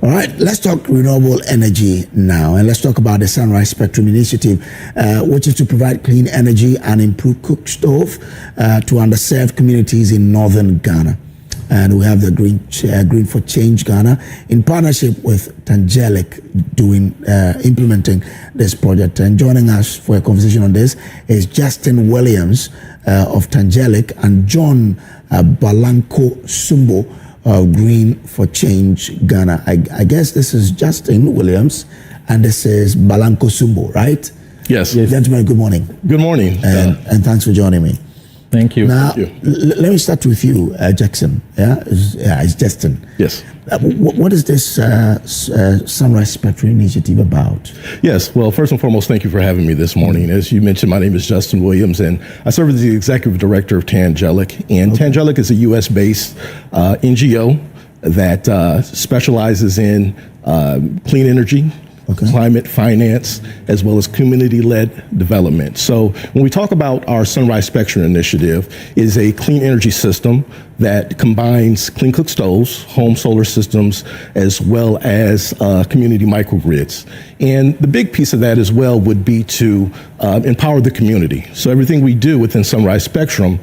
All right, let's talk renewable energy now, and let's talk about the Sunrise Spectrum Initiative, which is to provide clean energy and improve cook stove to underserved communities in northern Ghana. And we have the Green for Change Ghana in partnership with Tangelic implementing this project. And joining us for a conversation on this is Jesston Williams of Tangelic and John Balankoo Sumbo of Green for Change Ghana. I guess this is Jesston Williams and this is Balankoo Sumbo, right? Yes. Gentlemen, good morning. Good morning. And thanks for joining me. Thank you. Now, Thank you. Let me start with you, Jackson. It's Jesston. Yes. What is this Sunrise Spectrum Initiative about? Yes. Well, first and foremost, thank you for having me this morning. As you mentioned, my name is Jesston Williams, and I serve as the Executive Director of Tangelic. And Tangelic is a U.S.-based NGO that specializes in clean energy, climate finance, as well as community-led development. So when we talk about our Sunrise Spectrum Initiative, it is a clean energy system that combines clean cook stoves, home solar systems, as well as community microgrids. And the big piece of that as well would be to empower the community. So everything we do within Sunrise Spectrum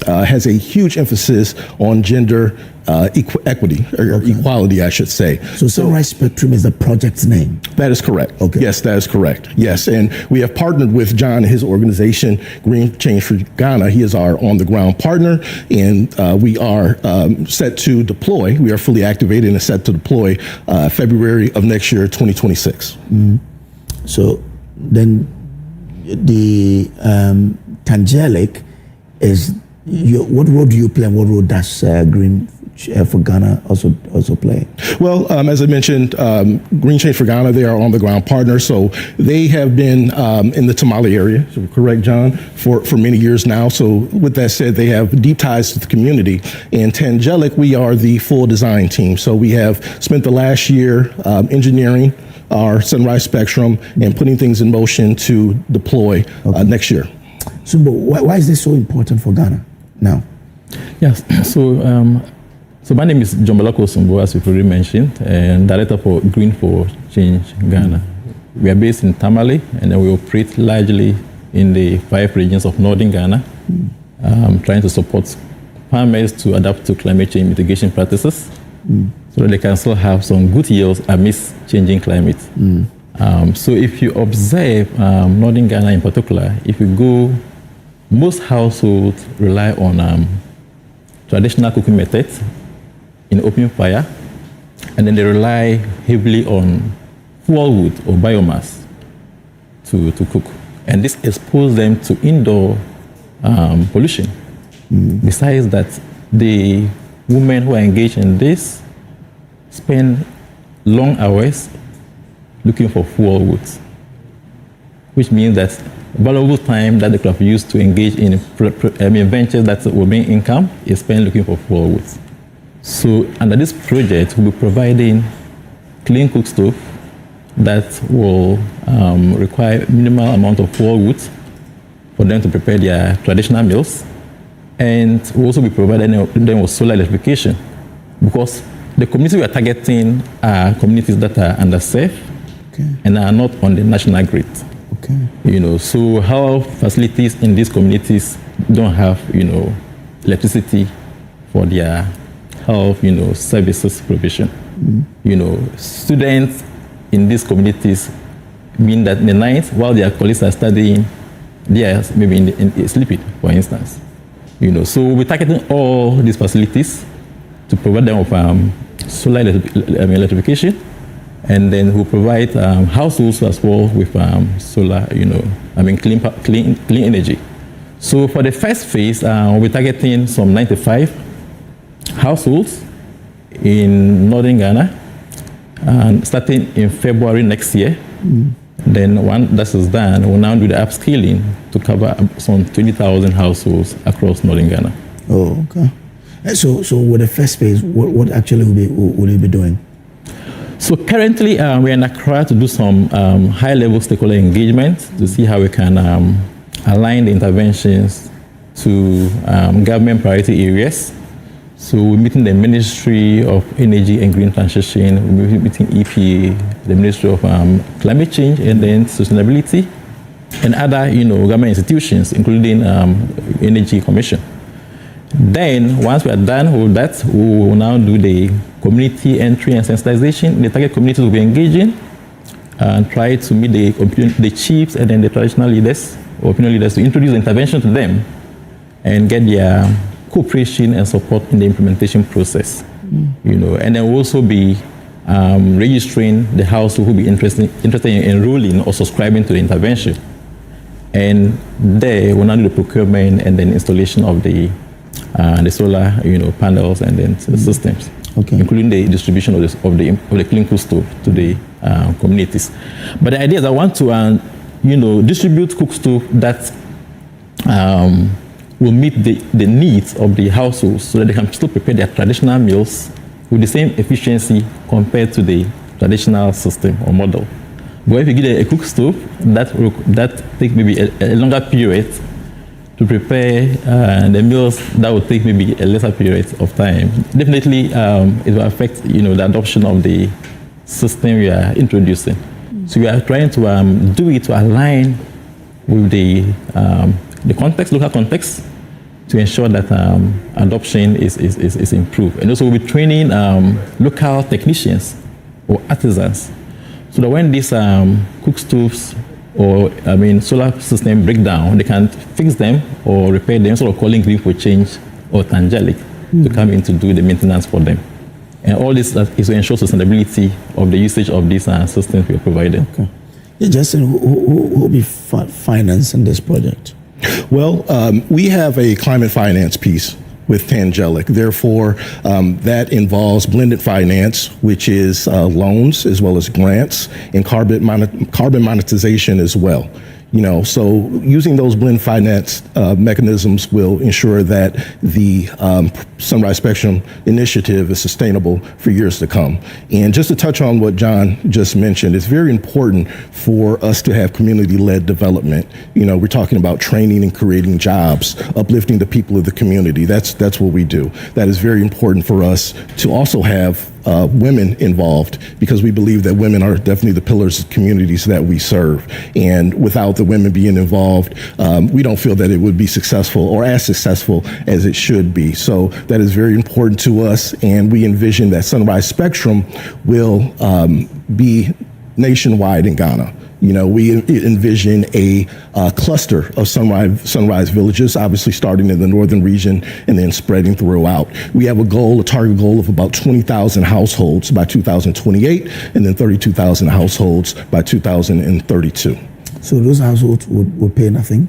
has a huge emphasis on gender equity, or equality, I should say. So Sunrise Spectrum is the project's name? That is correct. Okay. Yes, that is correct. Yes, and we have partnered with John and his organization, Green Change for Ghana. He is our on-the-ground partner, and we are set to deploy. We are fully activated and set to deploy February of next year, 2026. Mm-hmm. So then the Tangelic is... what role do you play, and what role does Green for Ghana also play? Well, as I mentioned, Green Change for Ghana, they are on-the-ground partners, so they have been in the Tamale area, so correct, John, for many years now. So with that said, they have deep ties to the community. And Tangelic, we are the full design team. So we have spent the last year engineering our Sunrise Spectrum and putting things in motion to deploy next year. So why is this so important for Ghana now? Yes, so my name is John Balankoo Sumbo, as you've already mentioned, and Director for Green for Change Ghana. We are based in Tamale, and then we operate largely in the 5 regions of northern Ghana, trying to support farmers to adapt to climate change mitigation practices so that they can still have some good yields amidst changing climate. So if you observe northern Ghana in particular, if you go, most households rely on traditional cooking methods in open fire, and then they rely heavily on fuel wood or biomass to cook. And this exposes them to indoor pollution. Besides that, the women who are engaged in this spend long hours looking for fuel wood, which means that valuable time that they could have used to engage in ventures that will bring income is spent looking for fuel wood. So under this project, we'll be providing clean cook stove that will require minimal amount of fuel wood for them to prepare their traditional meals. And we'll also be providing them with solar electrification, because the communities we are targeting are communities that are underserved and are not on the national grid. So health facilities in these communities don't have, electricity for their health, services provision. Students in these communities mean that in the night, while their colleagues are studying, they are maybe sleeping, for instance. So we'll be targeting all these facilities to provide them with solar electrification, and then we'll provide households as well with solar, clean energy. So for the first phase, we'll be targeting some 95 households in northern Ghana, and starting in February next year. Then once that is done, we'll now do the upscaling to cover some 20,000 households across northern Ghana. Oh, okay. So with the first phase, what actually will you be doing? So currently, we're in Accra to do some high-level stakeholder engagement to see how we can align the interventions to government priority areas So we're meeting the Ministry of Energy and Green Transition, we're meeting EPA, the Ministry of Climate Change and then Sustainability, and other, government institutions, including Energy Commission. Then, once we are done with that, we will now do the community entry and sensitization. The target communities will be engaging and try to meet the chiefs and then the traditional leaders or opinion leaders to introduce intervention to them and get their cooperation and support in the implementation process. And then we'll also be registering the household who will be interested in enrolling or subscribing to the intervention. And there, we'll now do the procurement and then installation of the solar, panels and then systems, including the distribution of the clean cook stove to the communities. But the idea is I want to, distribute cook stove that will meet the needs of the households so that they can still prepare their traditional meals with the same efficiency compared to the traditional system or model. But if you get a cook stove, that takes maybe a longer period to prepare the meals, that would take maybe a lesser period of time. Definitely, it will affect the adoption of the system we are introducing. So we are trying to do it to align with the context, local context, to ensure that adoption is improved. And also we'll be training local technicians or artisans so that when these cook stoves or solar system break down, they can fix them or repair them, sort of calling Green for Change or Tangelic to come in to do the maintenance for them. And all this is to ensure sustainability of the usage of these systems we are providing. Okay. Yeah, Jesston, who will be financing this project? Well, we have a climate finance piece with Tangelic. Therefore, that involves blended finance, which is loans as well as grants, and carbon monetization as well. So using those blend finance mechanisms will ensure that the Sunrise Spectrum initiative is sustainable for years to come. And just to touch on what John just mentioned, it's very important for us to have community-led development. We're talking about training and creating jobs, uplifting the people of the community. That's what we do. That is very important for us to also have women involved, because we believe that women are definitely the pillars of communities that we serve. And without the women being involved, we don't feel that it would be successful or as successful as it should be. So that is very important to us. And we envision that Sunrise Spectrum will be nationwide in Ghana. We envision a cluster of sunrise villages, obviously starting in the northern region and then spreading throughout. We have a target goal of about 20,000 households by 2028, and then 32,000 households by 2032. So those households would pay nothing?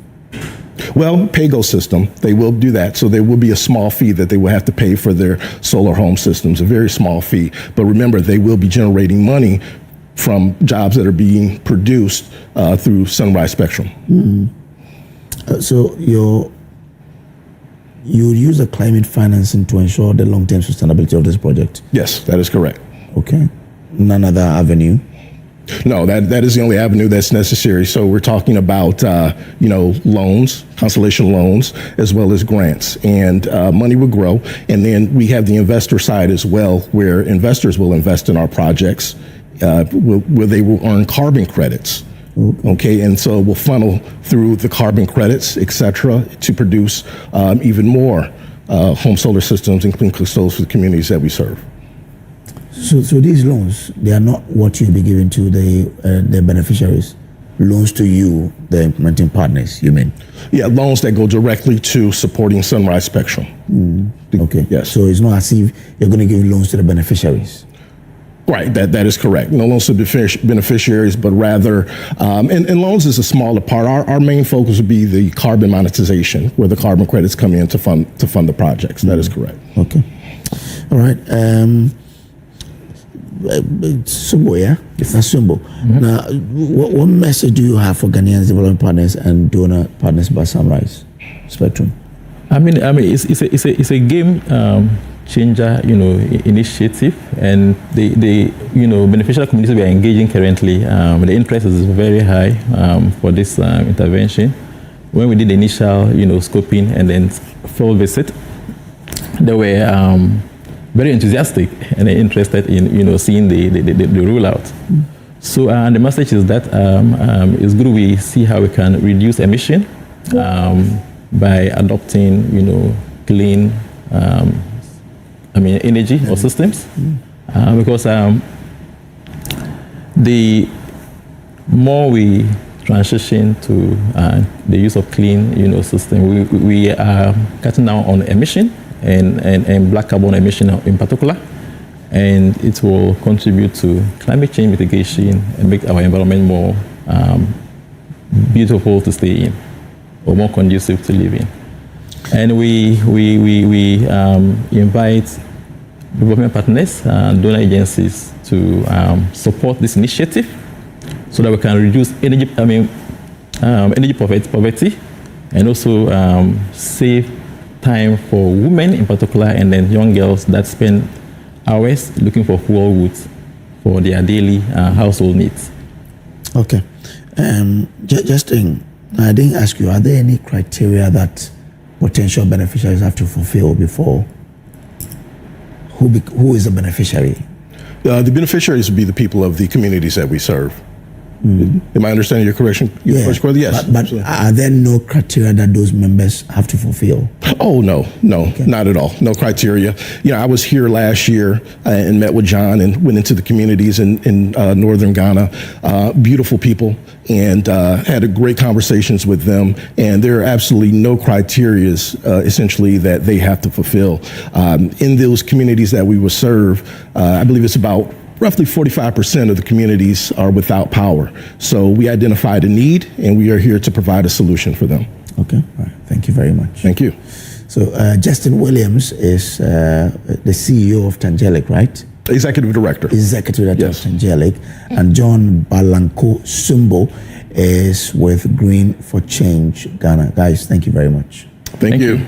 Well, pay-go system, they will do that. So there will be a small fee that they will have to pay for their solar home systems, a very small fee. But remember, they will be generating money from jobs that are being produced through Sunrise Spectrum. So you use the climate financing to ensure the long-term sustainability of this project? Yes, that is correct. Okay. None other avenue? No, that is the only avenue that's necessary. So we're talking about, loans, constellation loans, as well as grants, and money will grow. And then we have the investor side as well, where investors will invest in our projects, where they will earn carbon credits. Okay, and so we'll funnel through the carbon credits, et cetera, to produce even more home solar systems and clean cook stoves for the communities that we serve. So these loans, they are not what you'll be giving to the beneficiaries. Loans to you, the implementing partners, you mean? Yeah, loans that go directly to supporting Sunrise Spectrum. Okay. Yes. So it's not as if you're going to give loans to the beneficiaries. Right, that is correct. No loans to beneficiaries, but rather, and loans is a smaller part. Our main focus would be the carbon monetization, where the carbon credits come in to fund the projects. That is correct. Okay. All right. Sumbo, yeah? Yes. That's Sumbo. Now, what message do you have for Ghanaians, development partners, and donor partners by Sunrise Spectrum? It's a game changer, initiative, and the beneficial communities we are engaging currently, the interest is very high for this intervention. When we did the initial, scoping and then field visit, they were very enthusiastic and interested in seeing the rollout. So the message is that it's good we see how we can reduce emission by adopting clean energy or systems, because the more we transition to the use of clean system, we are cutting down on emission and black carbon emission in particular, and it will contribute to climate change mitigation and make our environment more beautiful to stay in, or more conducive to live in. And we invite development partners, donor agencies to support this initiative, so that we can reduce energy poverty, and also save time for women in particular, and then young girls that spend hours looking for fuel wood for their daily household needs. Okay. Jesston, I didn't ask you, are there any criteria that potential beneficiaries have to fulfill before? Who is a beneficiary? The beneficiaries would be the people of the communities that we serve. Am I understanding your question? Yes. But are there no criteria that those members have to fulfill? Oh, no, okay. Not at all. No criteria. I was here last year and met with John and went into the communities in northern Ghana. Beautiful people, and had great conversations with them. And there are absolutely no criteria, essentially, that they have to fulfill. In those communities that we will serve, I believe it's about roughly 45% of the communities are without power. So we identified a need, and we are here to provide a solution for them. Okay, all right. Thank you very much. Thank you. So Jesston Williams is the CEO of Tangelic, right? Executive Director. Executive Director of Tangelic. And John Balankoo Sumbo is with Green for Change Ghana. Guys, thank you very much. Thank you.